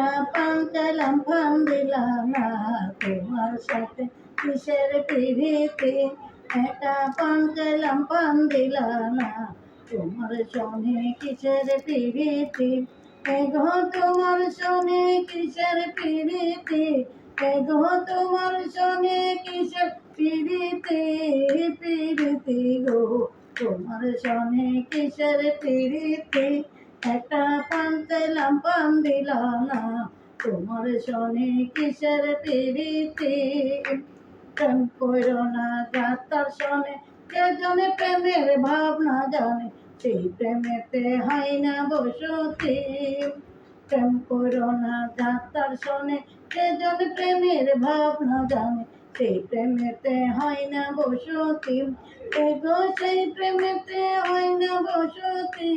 একটা পান চাইলাম পান দিলাম না, তোমার সাথে কিসের পিরিতি। একটা পান চাইলাম পান দিলাম না, তোমার সঙ্গে কিসের পিরিতি। এগো তোমার সঙ্গে কিসের পিরিতি, এগো তোমার সঙ্গে কিসের পিরিতি, পিরিতি গো তোমার সঙ্গে কিসের পিরিতি। একটা পান চাইলাম পান দিলাম না, তোমার সনে কিসের পিরিতি। প্রেম করো না যাত্রার সনে, কে জনে প্রেমের ভাবনা জানে, সেই প্রেমেতে হয় না বসতি। প্রেম করো না যাত্রার সনে, কে জনে প্রেমের ভাবনা জানে, সেই প্রেমেতে হয় না বসতি। এগো সেই প্রেমেতে হয় না বসতি,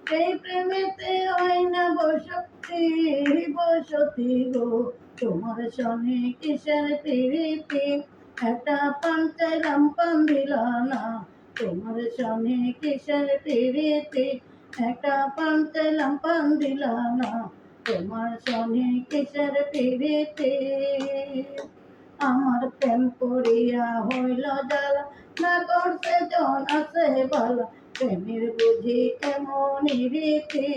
সেই প্রেমেতে হয় না বসতি, বসতি গো তোমার সনে কিসের পিরিতি। একটা পান চাইলাম পান দিলাম না, তোমার সনে কিসের পিরিতি। একটা পান চাইলাম পান দিলাম না, তোমার সনে কিসের পিরিতি। আমার প্রেম করিয়া হইল জ্বালা, না করতে জন আছে বালা, প্রেমের বুঝি এমনই রীতি।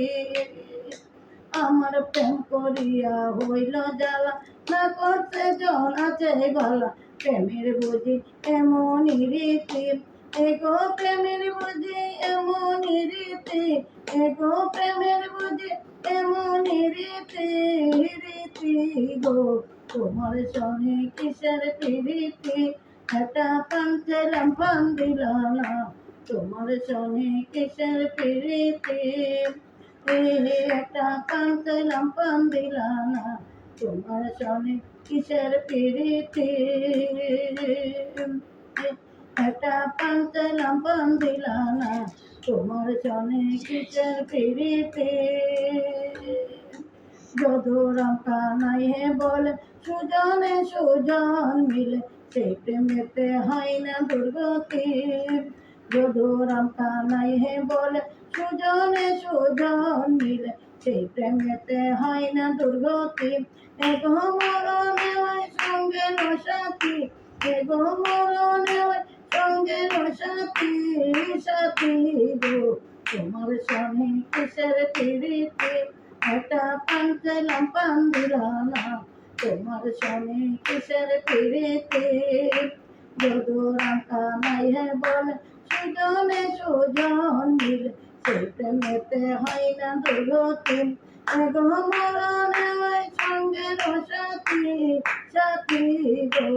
আমার প্রেম করিয়া হইল জ্বালা, না করতে জন আছে বালা, প্রেমের বুঝি এমনই রীতি। এগো প্রেমের বুঝি এমনই রীতি, এগো প্রেমের বুঝি এমনই রীতি, রীতি গো তোমার সঙ্গে কিসের পিরিতি। একটা পান চাইলাম পান দিলাম না, তোমার সঙ্গে কিসের পিরিতি। একটা পান চাইলাম পান দিলাম না, তোমার সঙ্গে কিসের পিরিতি। একটা পান চাইলাম পান দিলাম না, তোমার সঙ্গে কিসের পিরিতি। যদুরাম কানাই হে বলে সুজনে সুজন মিলে, সেই প্রেমেতে হয় না দুর্গতি। যদুরাম কানাই হে বলে সুজনে সুজন মিলে, সেই প্রেমেতে হয় না দুর্গতি। এগো মরণে হয় সঙ্গে সাথী, এগো মরণে হয় সঙ্গে সাথী, সাথী গো তোমার সঙ্গে কিসের পিরিতি। একটা পান চাইলাম পান দিলাম না, তোমার সঙ্গে কিসের পিরিতি। যদুরাম কানাই হে বলে সুজনে সুজন মিলে, সেই প্রেমেতে হয় না দুর্গতি। এগো মরণে হয় সঙ্গে সাথী, সাথী গো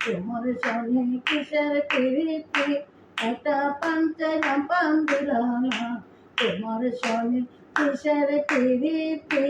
তোমার সঙ্গে কিসের পিরিতি। একটা পান চাইলাম পান দিলাম না, তোমার সঙ্গে কিসের পিরিতি।